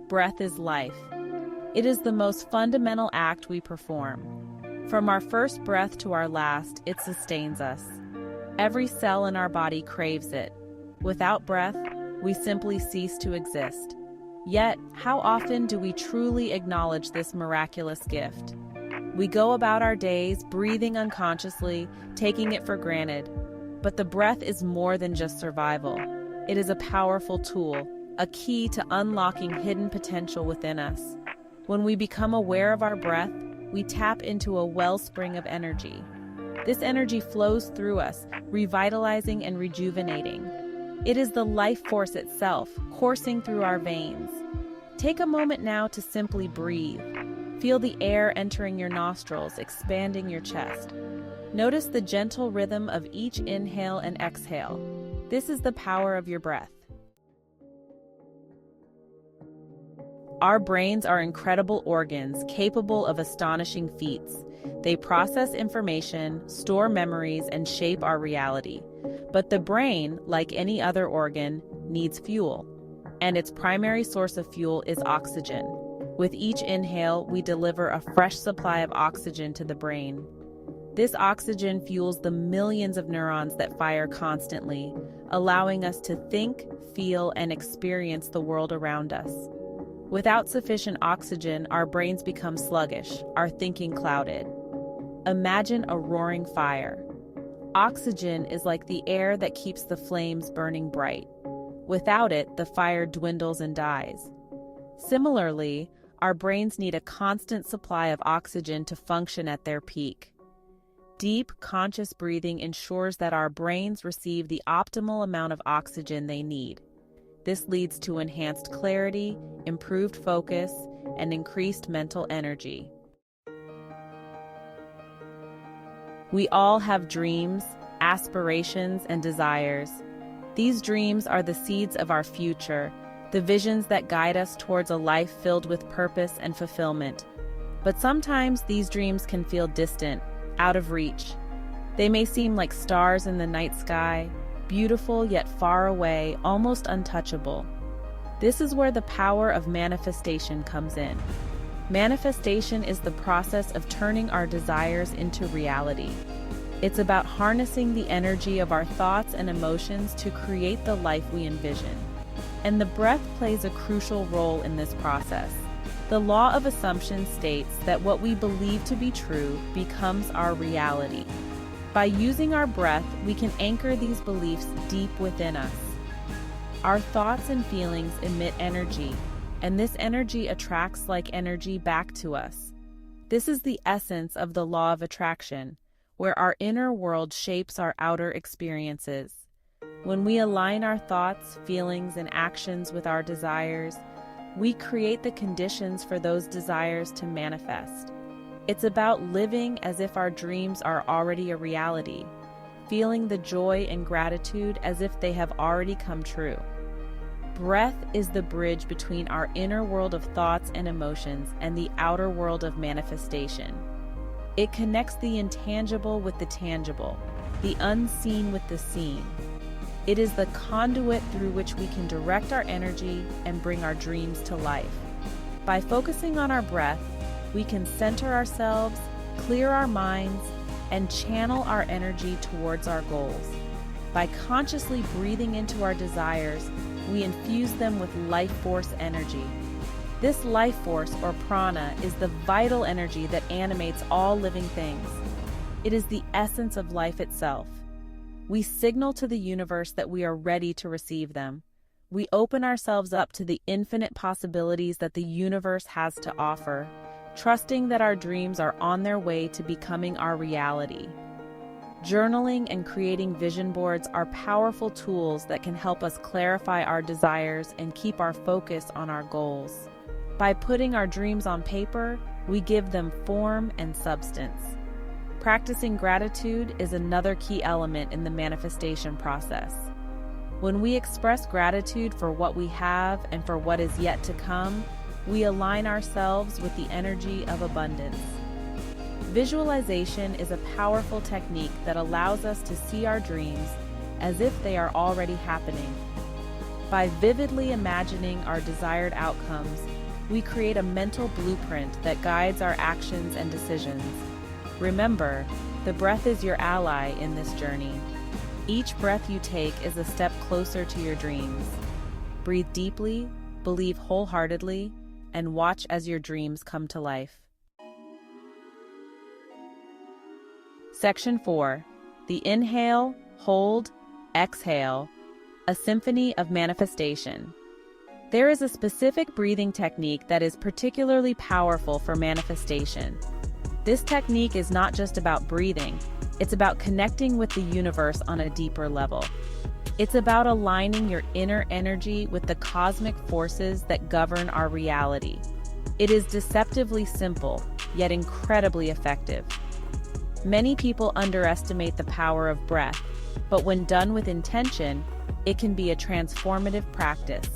breath is life. It is the most fundamental act we perform. From our first breath to our last, it sustains us. Every cell in our body craves it. Without breath, we simply cease to exist. Yet, how often do we truly acknowledge this miraculous gift? We go about our days breathing unconsciously, taking it for granted. But the breath is more than just survival. It is a powerful tool, a key to unlocking hidden potential within us. When we become aware of our breath, we tap into a wellspring of energy. This energy flows through us, revitalizing and rejuvenating. It is the life force itself, coursing through our veins. Take a moment now to simply breathe. Feel the air entering your nostrils, expanding your chest. Notice the gentle rhythm of each inhale and exhale. This is the power of your breath. Our brains are incredible organs capable of astonishing feats. They process information, store memories, and shape our reality. But the brain, like any other organ, needs fuel. And its primary source of fuel is oxygen. With each inhale, we deliver a fresh supply of oxygen to the brain. This oxygen fuels the millions of neurons that fire constantly, allowing us to think, feel, and experience the world around us. Without sufficient oxygen, our brains become sluggish, our thinking clouded. Imagine a roaring fire. Oxygen is like the air that keeps the flames burning bright. Without it, the fire dwindles and dies. Similarly, our brains need a constant supply of oxygen to function at their peak. Deep, conscious breathing ensures that our brains receive the optimal amount of oxygen they need. This leads to enhanced clarity, improved focus, and increased mental energy. We all have dreams, aspirations, and desires. These dreams are the seeds of our future, the visions that guide us towards a life filled with purpose and fulfillment. But sometimes these dreams can feel distant, out of reach. They may seem like stars in the night sky, beautiful yet far away, almost untouchable. This is where the power of manifestation comes in. Manifestation is the process of turning our desires into reality. It's about harnessing the energy of our thoughts and emotions to create the life we envision. And the breath plays a crucial role in this process. The law of assumption states that what we believe to be true becomes our reality. By using our breath, we can anchor these beliefs deep within us. Our thoughts and feelings emit energy, and this energy attracts like energy back to us. This is the essence of the law of attraction, where our inner world shapes our outer experiences. When we align our thoughts, feelings, and actions with our desires, we create the conditions for those desires to manifest. It's about living as if our dreams are already a reality, feeling the joy and gratitude as if they have already come true. Breath is the bridge between our inner world of thoughts and emotions and the outer world of manifestation. It connects the intangible with the tangible, the unseen with the seen. It is the conduit through which we can direct our energy and bring our dreams to life. By focusing on our breath, we can center ourselves, clear our minds, and channel our energy towards our goals. By consciously breathing into our desires, we infuse them with life force energy. This life force, or prana, is the vital energy that animates all living things. It is the essence of life itself. We signal to the universe that we are ready to receive them. We open ourselves up to the infinite possibilities that the universe has to offer, trusting that our dreams are on their way to becoming our reality. Journaling and creating vision boards are powerful tools that can help us clarify our desires and keep our focus on our goals. By putting our dreams on paper, we give them form and substance. Practicing gratitude is another key element in the manifestation process. When we express gratitude for what we have and for what is yet to come, we align ourselves with the energy of abundance. Visualization is a powerful technique that allows us to see our dreams as if they are already happening. By vividly imagining our desired outcomes, We create a mental blueprint that guides our actions and decisions. Remember, the breath is your ally in this journey. Each breath you take is a step closer to your dreams. Breathe deeply, believe wholeheartedly, and watch as your dreams come to life. Section 4. The inhale, hold, exhale, a symphony of manifestation. There is a specific breathing technique that is particularly powerful for manifestation. This technique is not just about breathing, it's about connecting with the universe on a deeper level. It's about aligning your inner energy with the cosmic forces that govern our reality. It is deceptively simple, yet incredibly effective. Many people underestimate the power of breath, but when done with intention, it can be a transformative practice.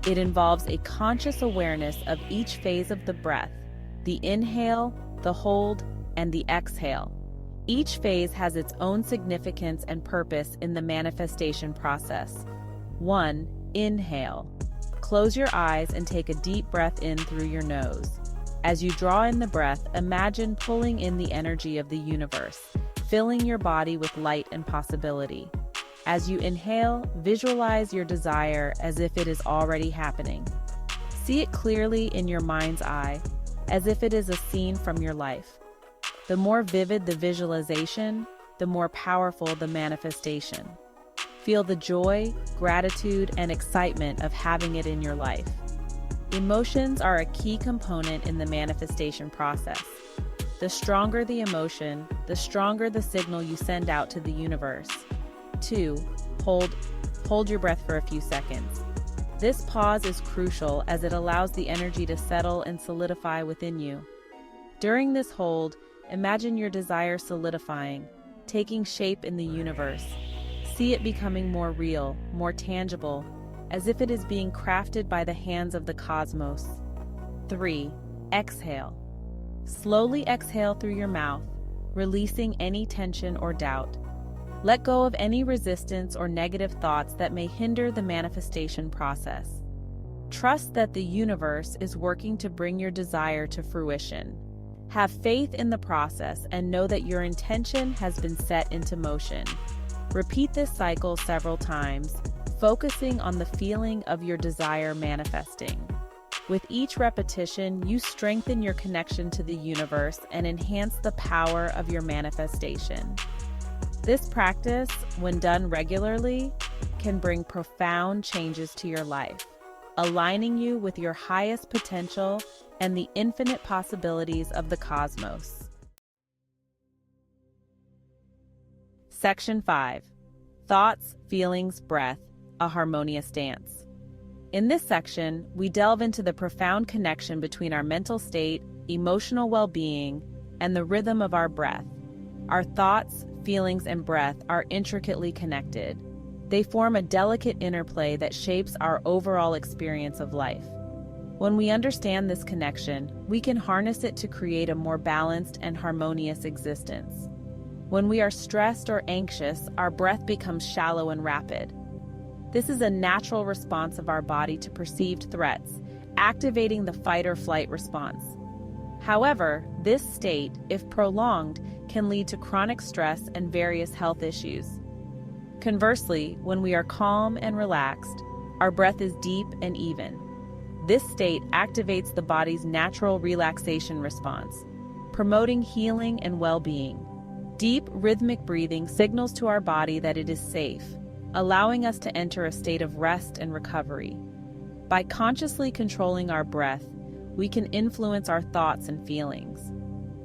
It involves a conscious awareness of each phase of the breath, the inhale, the hold, and the exhale. Each phase has its own significance and purpose in the manifestation process. 1. Inhale. Close your eyes and take a deep breath in through your nose. As you draw in the breath, imagine pulling in the energy of the universe, filling your body with light and possibility. As you inhale, visualize your desire as if it is already happening. See it clearly in your mind's eye, as if it is a scene from your life. The more vivid the visualization, the more powerful the manifestation. Feel the joy, gratitude, and excitement of having it in your life. Emotions are a key component in the manifestation process. The stronger the emotion, the stronger the signal you send out to the universe. 2. Hold your breath for a few seconds. This pause is crucial as it allows the energy to settle and solidify within you. During this hold, imagine your desire solidifying, taking shape in the universe. See it becoming more real, more tangible, as if it is being crafted by the hands of the cosmos. 3. Exhale. Slowly exhale through your mouth, releasing any tension or doubt. Let go of any resistance or negative thoughts that may hinder the manifestation process. Trust that the universe is working to bring your desire to fruition. Have faith in the process and know that your intention has been set into motion. Repeat this cycle several times, focusing on the feeling of your desire manifesting. With each repetition, you strengthen your connection to the universe and enhance the power of your manifestation. This practice, when done regularly, can bring profound changes to your life, aligning you with your highest potential and the infinite possibilities of the cosmos. Section 5. Thoughts, Feelings, Breath, a Harmonious Dance. In this section, we delve into the profound connection between our mental state, emotional well-being, and the rhythm of our breath. Our thoughts, feelings, and breath are intricately connected. They form a delicate interplay that shapes our overall experience of life. When we understand this connection, we can harness it to create a more balanced and harmonious existence. When we are stressed or anxious, our breath becomes shallow and rapid. This is a natural response of our body to perceived threats, activating the fight or flight response. However, this state, if prolonged, can lead to chronic stress and various health issues. Conversely, when we are calm and relaxed, our breath is deep and even. This state activates the body's natural relaxation response, promoting healing and well-being. Deep, rhythmic breathing signals to our body that it is safe, allowing us to enter a state of rest and recovery. By consciously controlling our breath, we can influence our thoughts and feelings.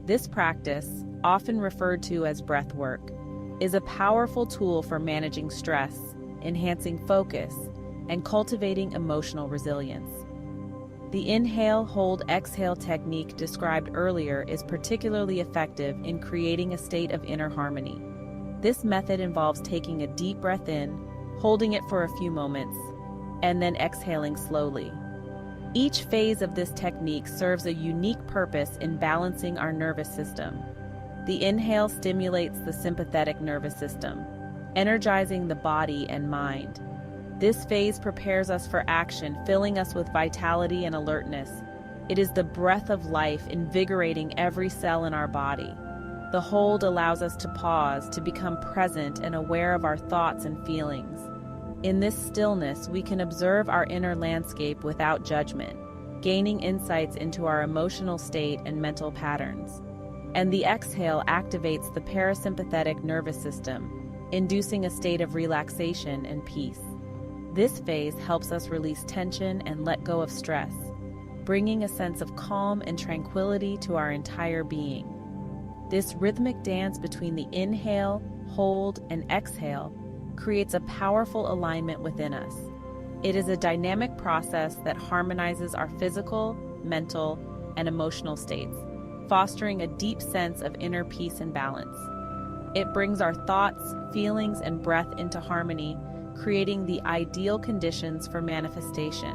This practice, often referred to as breath work, is a powerful tool for managing stress, enhancing focus, and cultivating emotional resilience. The inhale, hold, exhale technique described earlier is particularly effective in creating a state of inner harmony. This method involves taking a deep breath in, holding it for a few moments, and then exhaling slowly. Each phase of this technique serves a unique purpose in balancing our nervous system. The inhale stimulates the sympathetic nervous system, energizing the body and mind. This phase prepares us for action, filling us with vitality and alertness, It is the breath of life invigorating every cell in our body. The hold allows us to pause, to become present and aware of our thoughts and feelings. In this stillness, we can observe our inner landscape without judgment, gaining insights into our emotional state and mental patterns. And the exhale activates the parasympathetic nervous system, inducing a state of relaxation and peace. This phase helps us release tension and let go of stress, bringing a sense of calm and tranquility to our entire being. This rhythmic dance between the inhale, hold, and exhale creates a powerful alignment within us. It is a dynamic process that harmonizes our physical, mental, and emotional states, fostering a deep sense of inner peace and balance. It brings our thoughts, feelings, and breath into harmony, creating the ideal conditions for manifestation.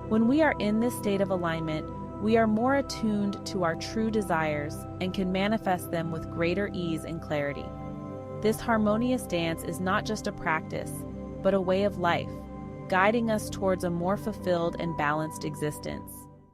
When we are in this state of alignment, we are more attuned to our true desires and can manifest them with greater ease and clarity. This harmonious dance is not just a practice, but a way of life, guiding us towards a more fulfilled and balanced existence.